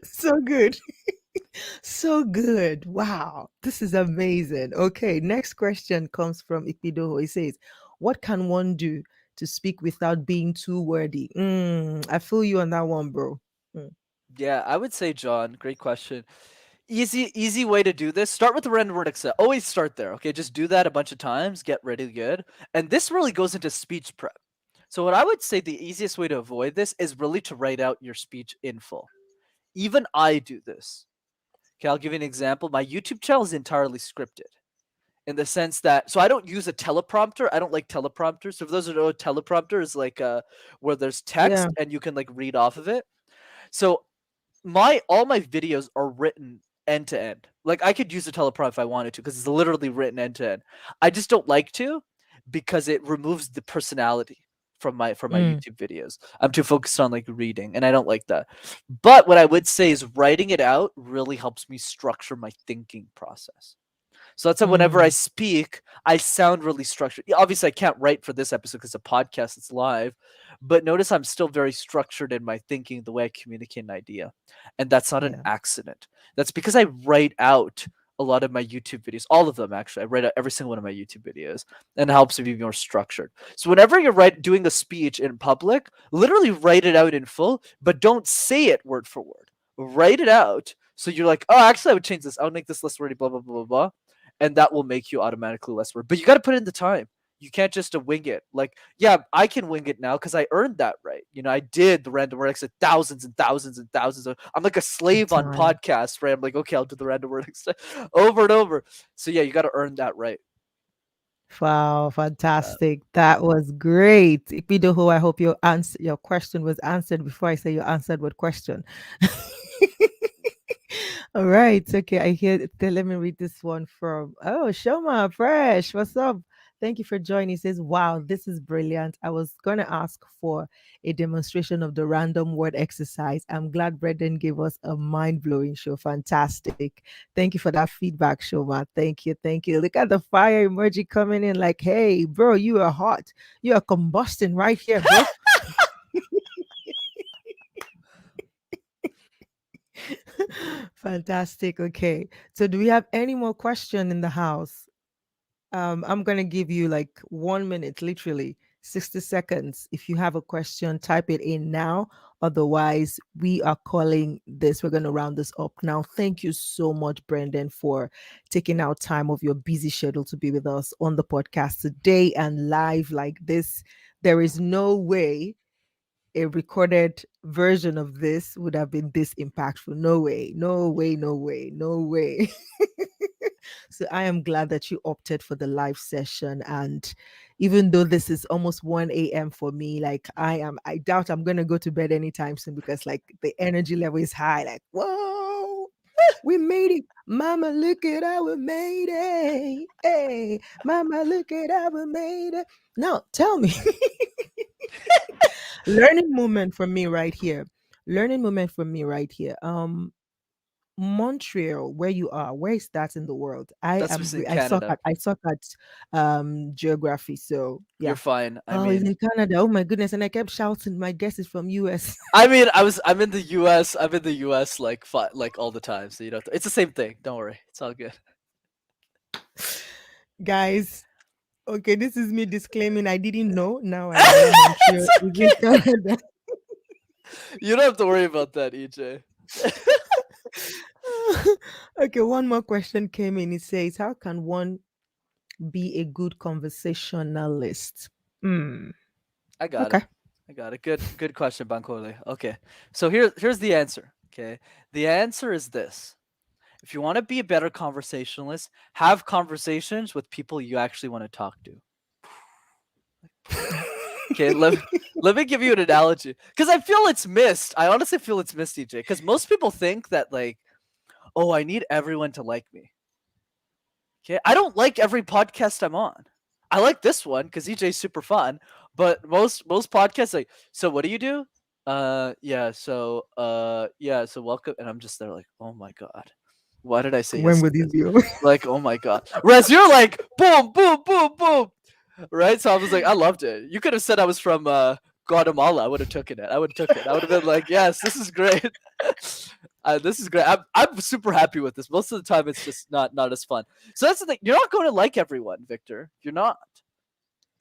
so good. So good. Wow. This is amazing. Okay, next question comes from Ikido. He says, "What can one do to speak without being too wordy?" I feel you on that one, bro. Mm. Yeah, I would say, John, great question. Easy way to do this. Start with the random word set. Always start there. Okay, just do that a bunch of times. Get really good. And this really goes into speech prep. So what I would say the easiest way to avoid this is really to write out your speech in full. Even I do this. Okay, I'll give you an example. My YouTube channel is entirely scripted in the sense that so I don't use a teleprompter. I don't like teleprompters. So for those who know, a teleprompter is like where there's Yeah. text and you can like read off of it. So my all my videos are written end to end. Like I could use a teleprompter if I wanted to because it's literally written end to end. I just don't like to because it removes the personality from my Mm, YouTube videos. I'm too focused on like reading, and I don't like that. But what I would say is writing it out really helps me structure my thinking process. So that's why whenever I mm, speak, I sound really structured. Yeah, obviously, I can't write for this episode because it's a podcast, it's live. But notice I'm still very structured in my thinking, the way I communicate an idea. And that's not an yeah. accident. That's because I write out a lot of my YouTube videos, all of them actually. I write out every single one of my YouTube videos, and it helps me be more structured. So whenever you're doing a speech in public, literally write it out in full, but don't say it word for word. Write it out. So you're like, oh, actually, I would change this. I would make this less wordy, blah, blah, blah, blah, blah, and that will make you automatically less work. But you got to put in the time. You can't just wing it. Like, yeah, I can wing it now because I earned that right. I did the random word X thousands and thousands and thousands of. I'm like a slave on Time. podcasts, right? I'm like, okay, I'll do the random word X over and over. So yeah, you got to earn that right. Wow, Yeah. fantastic. That was great. Ipidoho, I hope your question was answered before I say you answered what question. All right. Okay. I hear let me read this one from Shoma Fresh. What's up? Thank you for joining. He says, wow, this is brilliant. I was gonna ask for a demonstration of the random word exercise. I'm glad Brenden gave us a mind-blowing show. Fantastic. Thank you for that feedback, Shoma. Thank you. Thank you. Look at the fire emoji coming in like, hey, bro, you are hot. You are combusting right here, bro. Fantastic. Okay. So do we have any more question in the house? I'm gonna give you like 1 minute, literally 60 seconds. If you have a question, type it in now. Otherwise, we are calling this. We're gonna round this up now. Thank you so much, Brenden, for taking out time of your busy schedule to be with us on the podcast today and live like this. There is no way a recorded version of this would have been this impactful. No way, no way, no way, no way. So I am glad that you opted for the live session. And even though this is almost 1 a.m. for me, like I doubt I'm gonna go to bed anytime soon because like the energy level is high. Like, whoa, we made it. Mama, look at our made it. Hey, mama, look at our made it. Now tell me. Learning moment for me right here. Learning moment for me right here. Montreal, where you are, where is that in the world? That's just in I suck Canada. at geography, so You're yeah. fine. I Oh, it's mean, in Canada. Oh my goodness. And I kept shouting, my guess is from US. I'm in the U.S. I'm in the U.S. like all the time. So it's the same thing. Don't worry. It's all good. Guys, okay, this is me disclaiming I didn't know. Now I know Montreal It's is in okay. Canada. You don't have to worry about that, EJ. Okay, one more question came in. It says, how can one be a good conversationalist? Hmm. I got it. Okay. I got it. Good question, Bankole. Okay. So here's the answer. Okay. The answer is this. If you want to be a better conversationalist, have conversations with people you actually want to talk to. Okay, let me give you an analogy because I feel it's missed. I honestly feel it's missed, EJ. Because most people think that like, oh, I need everyone to like me. Okay, I don't like every podcast I'm on. I like this one because EJ's super fun, but most podcasts like, so what do you do? Yeah, so welcome, and I'm just there like, oh my god, why did I say When yes will to this this? be over? Like, oh my god. Whereas you're like, boom, boom, boom, boom, right? So I was like, I loved it. You could have said I was from Guatemala. I would have taken it. I would have took it. I would have been like, yes, this is great. This is great. I'm super happy with this. Most of the time, it's just not as fun. So that's the thing. You're not going to like everyone, Victor. You're not.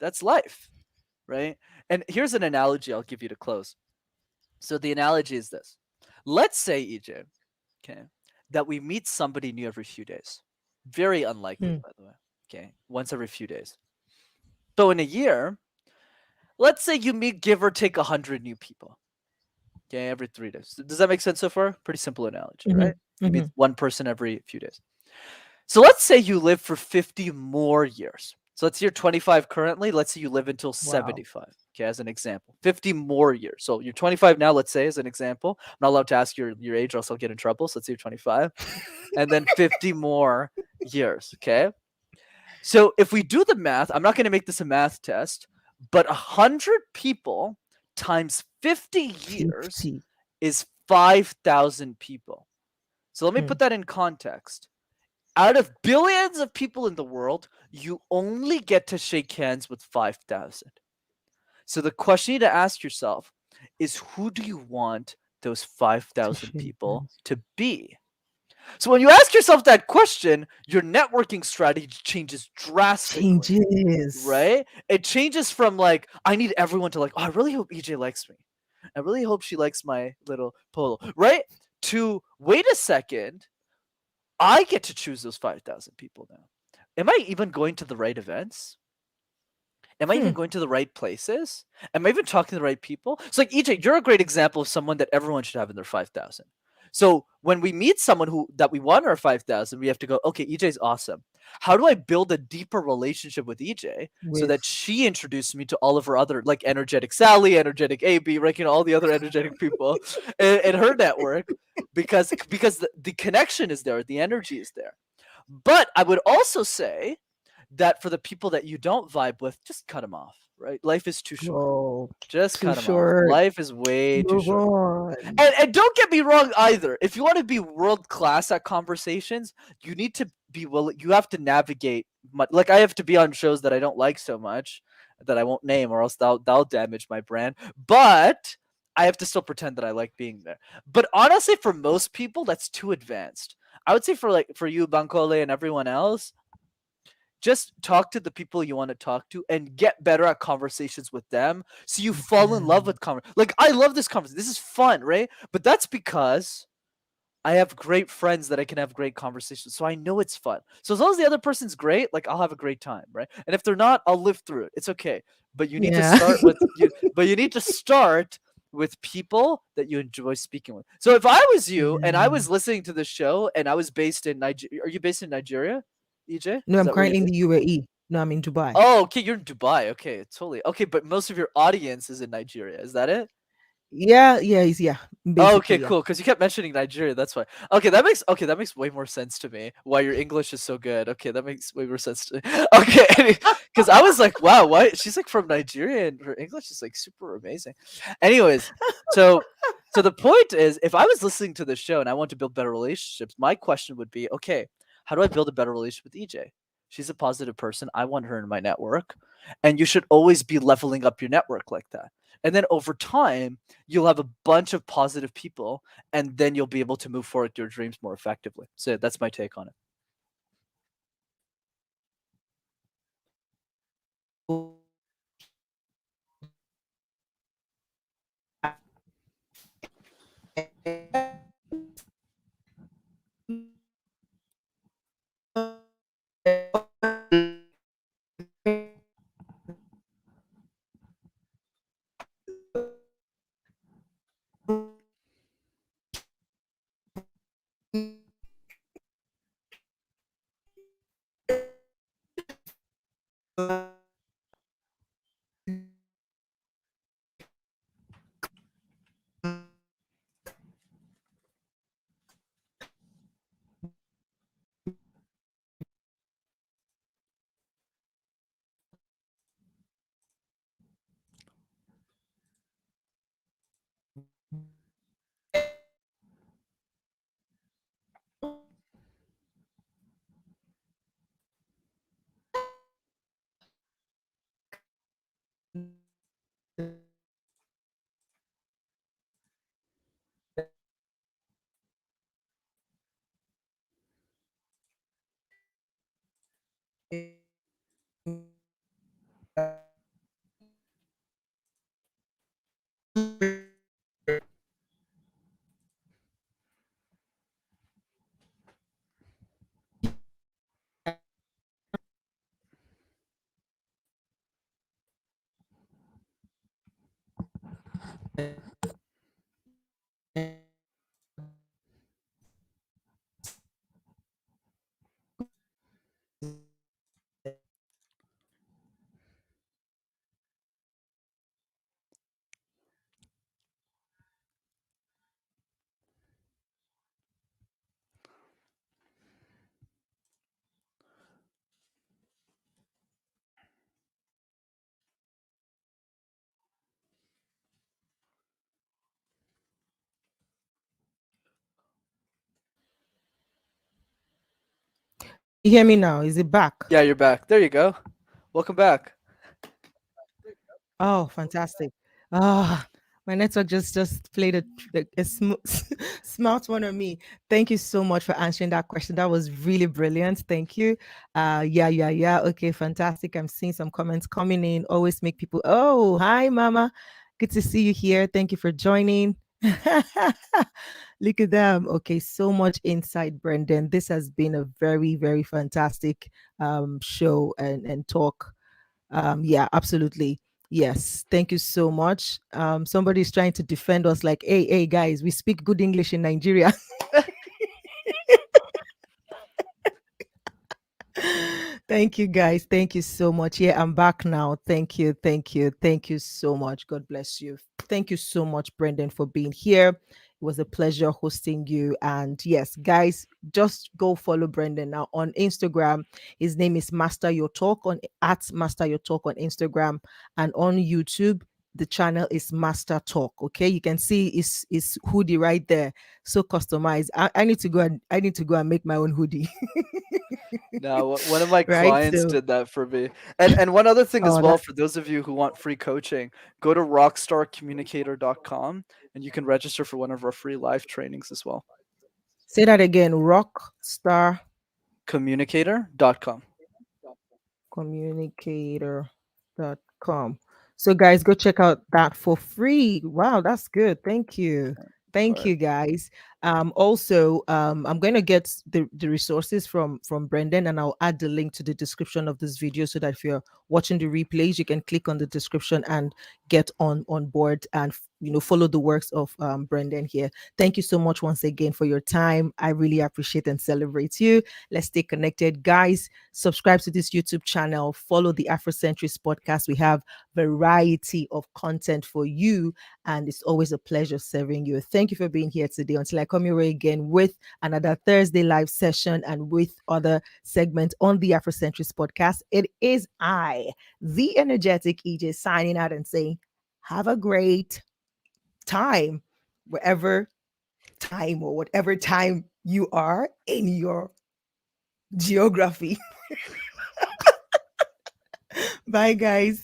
That's life, right? And here's an analogy I'll give you to close. So the analogy is this. Let's say, EJ, okay, that we meet somebody new every few days. Very unlikely, Hmm. by the way. Okay, once every few days. So in a year, let's say you meet give or take 100 new people. Okay, every 3 days. Does that make sense so far? Pretty simple analogy, Mm-hmm. right? You meet Mm-hmm. one person every few days. So let's say you live for 50 more years. So let's say you're 25 currently. Let's say you live until Wow. 75. Okay, as an example, 50 more years. So you're 25 now, let's say, as an example. I'm not allowed to ask your age or else I'll get in trouble. So let's say you're 25. And then 50 more years. Okay. So if we do the math, I'm not going to make this a math test, But 100 people times 50 years 50. is 5,000 people. So let me Hmm. put that in context. Out of billions of people in the world, you only get to shake hands with 5,000. So the question you need to ask yourself is, who do you want those To 5,000 shake people hands. to be? So when you ask yourself that question, your networking strategy changes drastically, Changes. right? It changes from like, I need everyone to like, oh, I really hope EJ likes me. I really hope she likes my little polo, right? To wait a second, I get to choose those 5,000 people now. Am I even going to the right events? Am I even Hmm. going to the right places? Am I even talking to the right people? It's like EJ, you're a great example of someone that everyone should have in their 5,000. So when we meet someone who that we want our 5,000, we have to go, okay, EJ's awesome. How do I build a deeper relationship with EJ so With that she introduced me to all of her other, like energetic Sally, energetic AB, right? You know, all the other energetic people in her network, because the connection is there, the energy is there. But I would also say that for the people that you don't vibe with, just cut them off, right? Life is too short. oh, Just too cut them off. short. Life is way too Move short. on. And don't get me wrong either. If you want to be world class at conversations, you need to be willing. You have to navigate. Like I have to be on shows that I don't like so much that I won't name, or else that'll damage my brand. But I have to still pretend that I like being there. But honestly, for most people, that's too advanced. I would say for you, Bankole, and everyone else, just talk to the people you want to talk to and get better at conversations with them so you With fall in love them. with like I love this conversation. This is fun, right? But that's because I have great friends that I can have great conversations. So I know it's fun. So as long as the other person's great, like I'll have a great time, right? And if they're not, I'll live through it. It's okay. But you need to Yeah. start with you but you need to start with people that you enjoy speaking with. So if I was you and I Yeah. was listening to the show and I was based in Nigeria, are you based in Nigeria, EJ? No, Is I'm that where you're currently in based? the UAE. No, I'm in Dubai. Oh, okay, you're in Dubai. Okay, totally. Okay, but most of your audience is in Nigeria. Is that it? Yeah, yeah. Oh, Basically, okay, yeah. cool. Because you kept mentioning Nigeria. That's why. Okay, that makes way more sense to me. Why your English is so good. Okay, that makes way more sense to me. Okay, because I was like, wow, why she's like from Nigeria and her English is like super amazing. Anyways, so so the point is, if I was listening to the show and I want to build better relationships, my question would be, okay, how do I build a better relationship with EJ? She's a positive person. I want her in my network, and you should always be leveling up your network like that. And then over time, you'll have a bunch of positive people, and then you'll be able to move forward your dreams more effectively. So that's my take on it. You hear me now? Is it back? Yeah, you're back. There you go. Welcome back. Oh, fantastic. Ah, my network just played a smart one on me. Thank you so much for answering that question. That was really brilliant. Thank you. Yeah. Okay, fantastic. I'm seeing some comments coming in. Always make people, oh, hi, Mama. Good to see you here. Thank you for joining. Look at them. Okay, so much insight, Brendan. This has been a very, very fantastic show and talk. Yeah, absolutely. Yes, thank you so much. Somebody's trying to defend us like, hey, guys, we speak good English in Nigeria. Thank you, guys. Thank you so much. Yeah, I'm back now. Thank you so much. God bless you. Thank you so much, Brendan, for being here. It was a pleasure hosting you. And yes, guys, just go follow Brendan now on Instagram. His name is Master Your Talk on at Master Your Talk on Instagram, and on YouTube. The channel is Master Talk. Okay, you can see his hoodie right there, so customized. I need to go and make my own hoodie. Now, one of my Right? clients So, did that for me. And one other thing as oh, well, that's for those of you who want free coaching, go to rockstarcommunicator.com and you can register for one of our free live trainings as well. say that again. Rockstar Communicator.com. communicator.com. So, guys, go check out that for free. Wow, that's good. Thank you. Of Thank course. you, guys. Also, I'm going to get the resources from Brendan, and I'll add the link to the description of this video so that if you're watching the replays, you can click on the description and get on board and follow the works of Brendan here. Thank you so much once again for your time. I really appreciate and celebrate you. Let's stay connected, guys. Subscribe to this YouTube channel. Follow the Afrocentrist podcast. We have variety of content for you, and it's always a pleasure serving you. Thank you for being here today. Until I come your way again with another Thursday live session and with other segments on the Afrocentrist podcast, it is I, the energetic EJ, signing out and saying, have a great time wherever time or whatever time you are in your geography. Bye, guys.